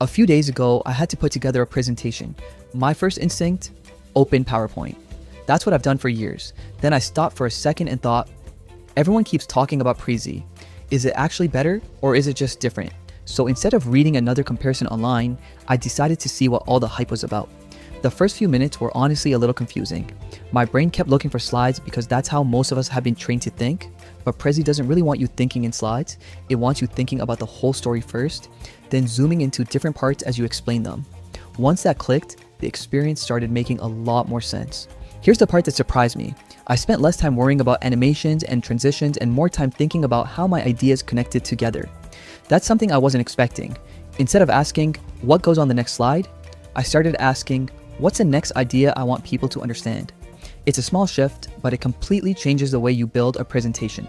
A few days ago, I had to put together a presentation. My first instinct, open PowerPoint. That's what I've done for years. Then I stopped for a second and thought, everyone keeps talking about Prezi. Is it actually better or is it just different? So instead of reading another comparison online, I decided to see what all the hype was about. The first few minutes were honestly a little confusing. My brain kept looking for slides because that's how most of us have been trained to think. But Prezi doesn't really want you thinking in slides. It wants you thinking about the whole story first, then zooming into different parts as you explain them. Once that clicked, the experience started making a lot more sense. Here's the part that surprised me. I spent less time worrying about animations and transitions and more time thinking about how my ideas connected together. That's something I wasn't expecting. Instead of asking, what goes on the next slide? I started asking, what's the next idea I want people to understand? It's a small shift, but it completely changes the way you build a presentation.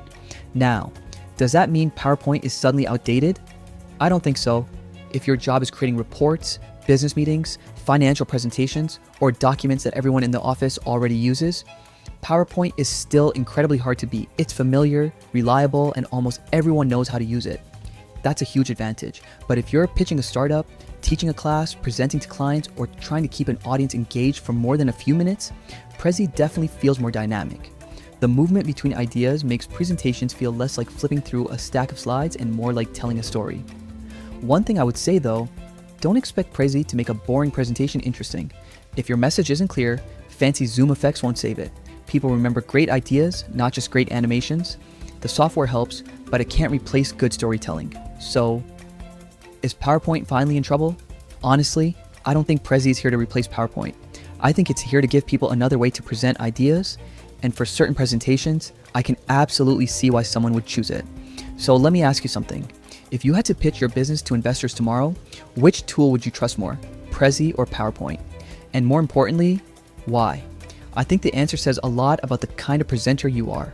Now, does that mean PowerPoint is suddenly outdated? I don't think so. If your job is creating reports, business meetings, financial presentations, or documents that everyone in the office already uses, PowerPoint is still incredibly hard to beat. It's familiar, reliable, and almost everyone knows how to use it. That's a huge advantage. But if you're pitching a startup, teaching a class, presenting to clients, or trying to keep an audience engaged for more than a few minutes, Prezi definitely feels more dynamic. The movement between ideas makes presentations feel less like flipping through a stack of slides and more like telling a story. One thing I would say though, don't expect Prezi to make a boring presentation interesting. If your message isn't clear, fancy zoom effects won't save it. People remember great ideas, not just great animations. The software helps, but it can't replace good storytelling. So, is PowerPoint finally in trouble? Honestly, I don't think Prezi is here to replace PowerPoint. I think it's here to give people another way to present ideas, and for certain presentations, I can absolutely see why someone would choose it. So let me ask you something. If you had to pitch your business to investors tomorrow, which tool would you trust more, Prezi or PowerPoint? And more importantly, why? I think the answer says a lot about the kind of presenter you are.